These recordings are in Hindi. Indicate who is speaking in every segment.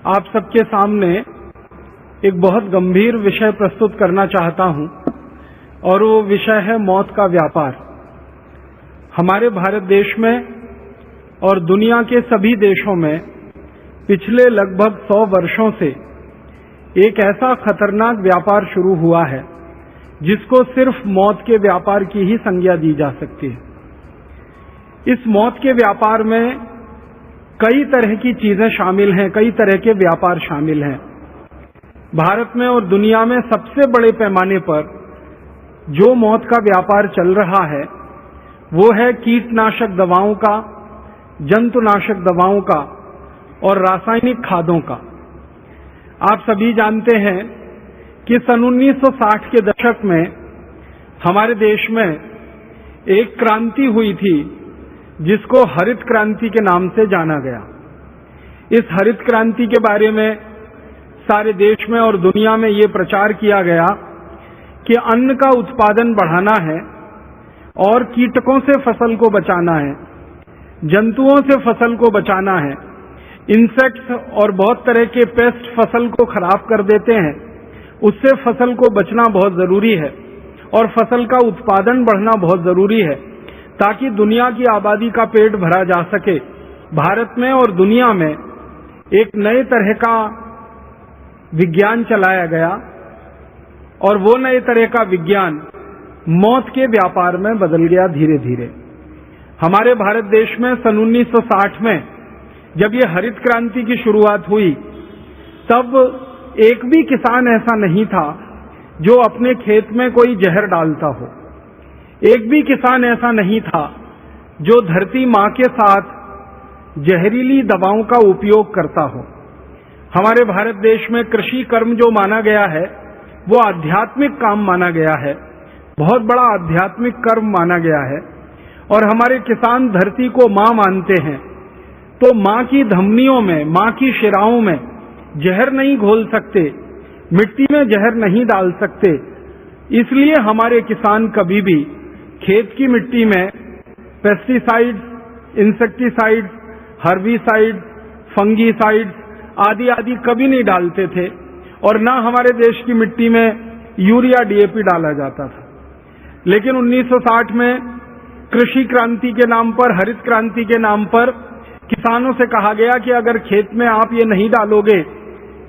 Speaker 1: आप सबके सामने एक बहुत गंभीर विषय प्रस्तुत करना चाहता हूं और वो विषय है मौत का व्यापार। हमारे भारत देश में और दुनिया के सभी देशों में पिछले लगभग 100 वर्षों से एक ऐसा खतरनाक व्यापार शुरू हुआ है जिसको सिर्फ मौत के व्यापार की ही संज्ञा दी जा सकती है। इस मौत के व्यापार में कई तरह की चीजें शामिल हैं, कई तरह के व्यापार शामिल हैं। भारत में और दुनिया में सबसे बड़े पैमाने पर जो मौत का व्यापार चल रहा है वो है कीटनाशक दवाओं का, जंतुनाशक दवाओं का और रासायनिक खादों का। आप सभी जानते हैं कि सन 1960 के दशक में हमारे देश में एक क्रांति हुई थी जिसको हरित क्रांति के नाम से जाना गया। इस हरित क्रांति के बारे में सारे देश में और दुनिया में ये प्रचार किया गया कि अन्न का उत्पादन बढ़ाना है और कीटकों से फसल को बचाना है, जंतुओं से फसल को बचाना है। इंसेक्ट्स और बहुत तरह के पेस्ट फसल को खराब कर देते हैं, उससे फसल को बचना बहुत जरूरी है और फसल का उत्पादन बढ़ना बहुत जरूरी है ताकि दुनिया की आबादी का पेट भरा जा सके। भारत में और दुनिया में एक नए तरह का विज्ञान चलाया गया और वो नए तरह का विज्ञान मौत के व्यापार में बदल गया धीरे धीरे। हमारे भारत देश में सन 1960 में जब ये हरित क्रांति की शुरुआत हुई तब एक भी किसान ऐसा नहीं था जो अपने खेत में कोई जहर डालता हो। एक भी किसान ऐसा नहीं था जो धरती मां के साथ जहरीली दवाओं का उपयोग करता हो। हमारे भारत देश में कृषि कर्म जो माना गया है वो आध्यात्मिक काम माना गया है, बहुत बड़ा आध्यात्मिक कर्म माना गया है और हमारे किसान धरती को मां मानते हैं। तो मां की धमनियों में, मां की शिराओं में जहर नहीं घोल सकते, मिट्टी में जहर नहीं डाल सकते। इसलिए हमारे किसान कभी भी खेत की मिट्टी में पेस्टिसाइड्स, इंसेक्टिसाइड्स, हर्बिसाइड्स, फंगीसाइड्स आदि आदि कभी नहीं डालते थे और ना हमारे देश की मिट्टी में यूरिया, डीएपी डाला जाता था। लेकिन 1960 में कृषि क्रांति के नाम पर, हरित क्रांति के नाम पर किसानों से कहा गया कि अगर खेत में आप ये नहीं डालोगे,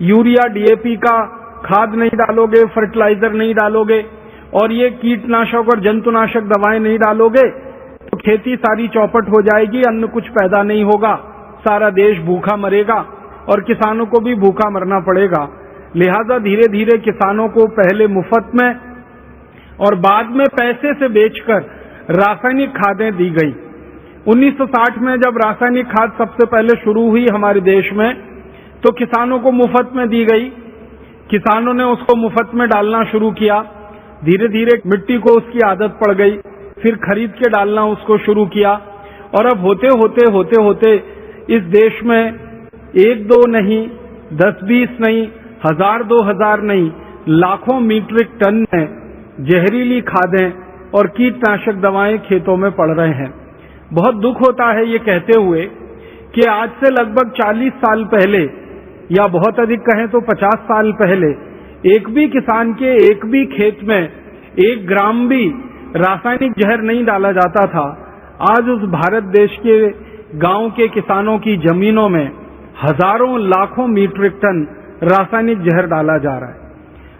Speaker 1: यूरिया, डीएपी का खाद नहीं डालोगे, फर्टिलाइजर नहीं डालोगे और ये कीटनाशक और जंतुनाशक दवाएं नहीं डालोगे तो खेती सारी चौपट हो जाएगी, अन्न कुछ पैदा नहीं होगा, सारा देश भूखा मरेगा और किसानों को भी भूखा मरना पड़ेगा। लिहाजा धीरे धीरे किसानों को पहले मुफ्त में और बाद में पैसे से बेचकर रासायनिक खादें दी गई। 1960 में जब रासायनिक खाद सबसे पहले शुरू हुई हमारे देश में तो किसानों को मुफ्त में दी गई। किसानों ने उसको मुफ्त में डालना शुरू किया। धीरे धीरे मिट्टी को उसकी आदत पड़ गई, फिर खरीद के डालना उसको शुरू किया और अब होते होते इस देश में 1-2 नहीं, 10-20 नहीं, 1000-2000 नहीं, लाखों मीट्रिक टन में जहरीली खादें और कीटनाशक दवाएं खेतों में पड़ रहे हैं। बहुत दुख होता है ये कहते हुए कि आज से लगभग 40 साल पहले या बहुत अधिक कहें तो 50 साल पहले एक भी किसान के एक भी खेत में 1 ग्राम भी रासायनिक जहर नहीं डाला जाता था। आज उस भारत देश के गांव के किसानों की जमीनों में हजारों लाखों मीट्रिक टन रासायनिक जहर डाला जा रहा है।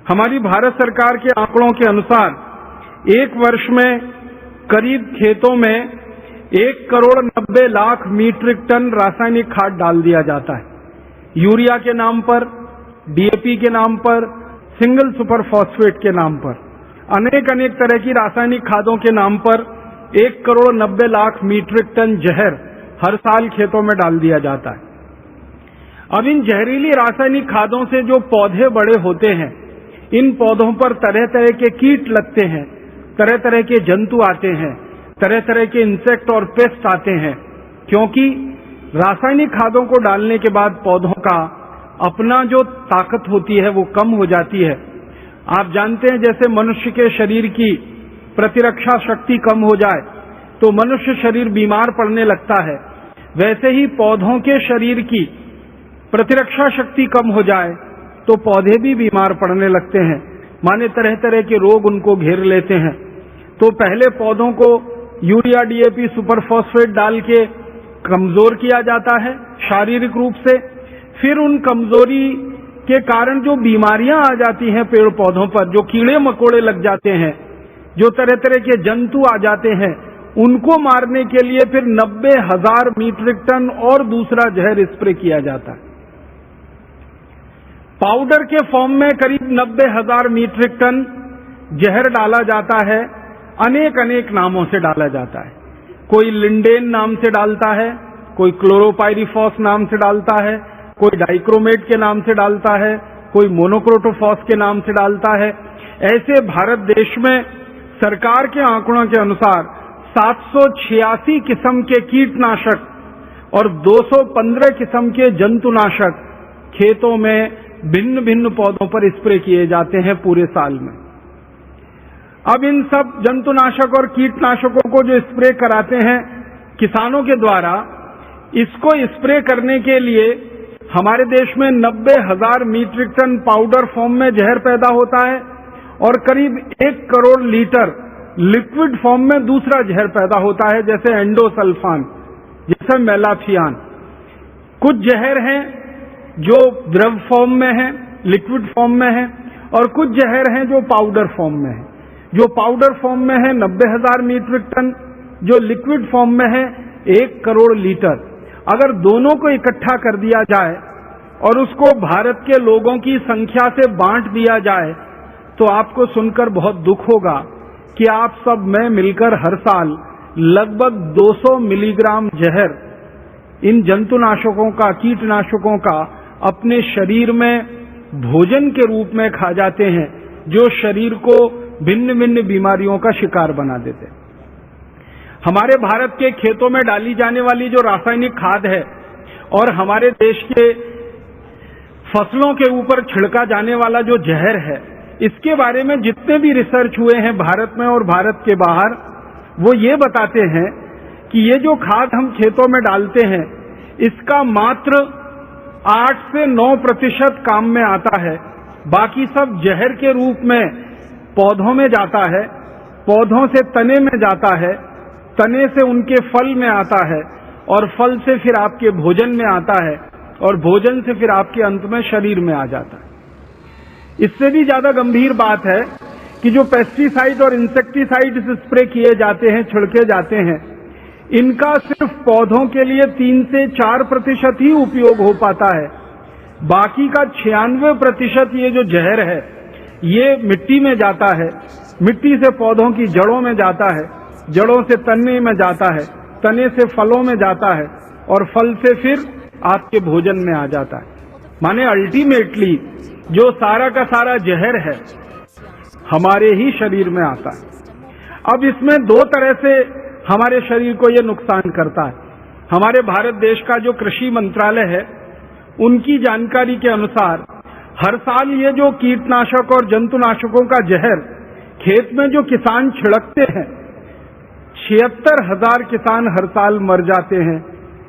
Speaker 1: हमारी भारत सरकार के आंकड़ों के अनुसार एक वर्ष में करीब खेतों में 1,90,00,000 मीट्रिक टन रासायनिक खाद डाल दिया जाता है। यूरिया के नाम पर, डीएपी के नाम पर, सिंगल सुपर फॉस्फेट के नाम पर, अनेक तरह की रासायनिक खादों के नाम पर 1,90,00,000 मीट्रिक टन जहर हर साल खेतों में डाल दिया जाता है। अब इन जहरीली रासायनिक खादों से जो पौधे बड़े होते हैं, इन पौधों पर तरह तरह के कीट लगते हैं, तरह तरह के जंतु आते हैं, तरह तरह के इंसेक्ट और पेस्ट आते हैं, क्योंकि रासायनिक खादों को डालने के बाद पौधों का अपना जो ताकत होती है वो कम हो जाती है आप जानते हैं जैसे मनुष्य के शरीर की प्रतिरक्षा शक्ति कम हो जाए तो मनुष्य शरीर बीमार पड़ने लगता है, वैसे ही पौधों के शरीर की प्रतिरक्षा शक्ति कम हो जाए तो पौधे भी बीमार पड़ने लगते हैं, माने तरह तरह के रोग उनको घेर लेते हैं। तो पहले पौधों को यूरिया, डीएपी, सुपर फॉस्फेट डाल के कमजोर किया जाता है शारीरिक रूप से, फिर उन कमजोरी के कारण जो बीमारियां आ जाती हैं पेड़ पौधों पर, जो कीड़े मकोड़े लग जाते हैं, जो तरह तरह के जंतु आ जाते हैं, उनको मारने के लिए फिर 90,000 मीट्रिक टन और दूसरा जहर स्प्रे किया जाता है। पाउडर के फॉर्म में करीब 90,000 मीट्रिक टन जहर डाला जाता है, अनेक अनेक नामों से डाला जाता है। कोई लिंडेन नाम से डालता है, कोई क्लोरोपाइरीफॉस नाम से डालता है, कोई डाइक्रोमेट के नाम से डालता है, कोई मोनोक्रोटोफॉस के नाम से डालता है। ऐसे भारत देश में सरकार के आंकड़ों के अनुसार 786 किस्म के कीटनाशक और 215 किस्म के जंतुनाशक खेतों में भिन्न भिन्न पौधों पर स्प्रे किए जाते हैं पूरे साल में। अब इन सब जंतुनाशक और कीटनाशकों को जो स्प्रे कराते हैं किसानों के द्वारा, इसको स्प्रे करने के लिए हमारे देश में 90,000 मीट्रिक टन पाउडर फॉर्म में जहर पैदा होता है और करीब 1 करोड़ लीटर लिक्विड फॉर्म में दूसरा जहर पैदा होता है, जैसे एंडोसल्फान, जैसे मेलाथियान। कुछ जहर हैं जो द्रव फॉर्म में है, लिक्विड फॉर्म में है, और कुछ जहर हैं जो पाउडर फॉर्म में है। जो पाउडर फॉर्म में है 90,000 मीट्रिक टन, जो लिक्विड फॉर्म में है 1 करोड़ लीटर। अगर दोनों को इकट्ठा कर दिया जाए और उसको भारत के लोगों की संख्या से बांट दिया जाए तो आपको सुनकर बहुत दुख होगा कि आप सब में मिलकर हर साल लगभग 200 मिलीग्राम जहर इन जंतुनाशकों का, कीटनाशकों का अपने शरीर में भोजन के रूप में खा जाते हैं, जो शरीर को भिन्न भिन्न बीमारियों का शिकार बना देते हैं। हमारे भारत के खेतों में डाली जाने वाली जो रासायनिक खाद है और हमारे देश के फसलों के ऊपर छिड़का जाने वाला जो जहर है, इसके बारे में जितने भी रिसर्च हुए हैं भारत में और भारत के बाहर, वो ये बताते हैं कि ये जो खाद हम खेतों में डालते हैं इसका मात्र 8 से 9% काम में आता है। बाकी सब जहर के रूप में पौधों में जाता है, पौधों से तने में जाता है, तने से उनके फल में आता है, और फल से फिर आपके भोजन में आता है, और भोजन से फिर आपके अंत में शरीर में आ जाता है। इससे भी ज्यादा गंभीर बात है कि जो पेस्टिसाइड और इंसेक्टिसाइड स्प्रे किए जाते हैं, छिड़के जाते हैं, इनका सिर्फ पौधों के लिए 3 से 4% ही उपयोग हो पाता है। बाकी का 96% ये जो जहर है ये मिट्टी में जाता है, मिट्टी से पौधों की जड़ों में जाता है, जड़ों से तने में जाता है, तने से फलों में जाता है, और फल से फिर आपके भोजन में आ जाता है। माने अल्टीमेटली जो सारा का सारा जहर है हमारे ही शरीर में आता है। अब इसमें 2 तरह से हमारे शरीर को ये नुकसान करता है। हमारे भारत देश का जो कृषि मंत्रालय है, उनकी जानकारी के अनुसार हर साल ये जो कीटनाशक और जंतुनाशकों का जहर खेत में जो किसान छिड़कते हैं, 76,000 किसान हर साल मर जाते हैं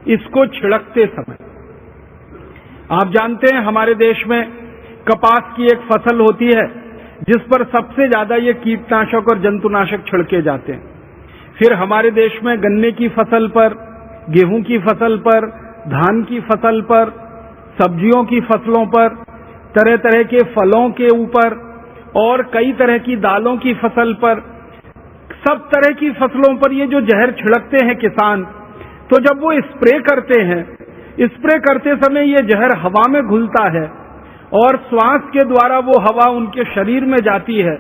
Speaker 1: इसको छिड़कते समय। आप जानते हैं हमारे देश में कपास की एक फसल होती है जिस पर सबसे ज्यादा ये कीटनाशक और जंतुनाशक छिड़के जाते हैं। फिर हमारे देश में गन्ने की फसल पर, गेहूं की फसल पर, धान की फसल पर, सब्जियों की फसलों पर, तरह तरह के फलों के ऊपर और कई तरह की दालों की फसल पर, सब तरह की फसलों पर ये जो जहर छिड़कते हैं किसान, तो जब वो स्प्रे करते हैं, स्प्रे करते समय ये जहर हवा में घुलता है और श्वास के द्वारा वो हवा उनके शरीर में जाती है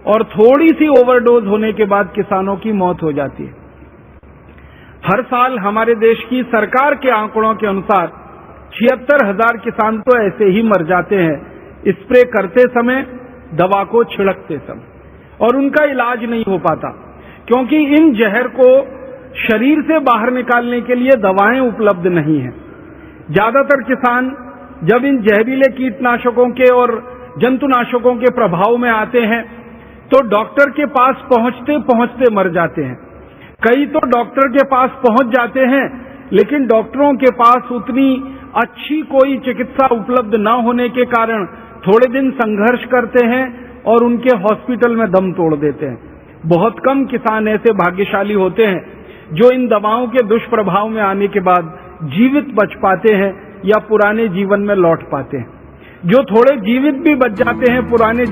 Speaker 1: और थोड़ी सी ओवरडोज होने के बाद किसानों की मौत हो जाती है। हर साल हमारे देश की सरकार के आंकड़ों के अनुसार 76,000 किसान तो ऐसे ही मर जाते हैं स्प्रे करते समय, दवा को छिड़कते समय, और उनका इलाज नहीं हो पाता क्योंकि इन जहर को शरीर से बाहर निकालने के लिए दवाएं उपलब्ध नहीं हैं। ज्यादातर किसान जब इन जहरीले कीटनाशकों के और जंतुनाशकों के प्रभाव में आते हैं तो डॉक्टर के पास पहुंचते पहुंचते मर जाते हैं। कई तो डॉक्टर के पास पहुंच जाते हैं लेकिन डॉक्टरों के पास उतनी अच्छी कोई चिकित्सा उपलब्ध न होने के कारण थोड़े दिन संघर्ष करते हैं और उनके हॉस्पिटल में दम तोड़ देते हैं। बहुत कम किसान ऐसे भाग्यशाली होते हैं जो इन दवाओं के दुष्प्रभाव में आने के बाद जीवित बच पाते हैं या पुराने जीवन में लौट पाते हैं। जो थोड़े जीवित भी बच जाते हैं, पुराने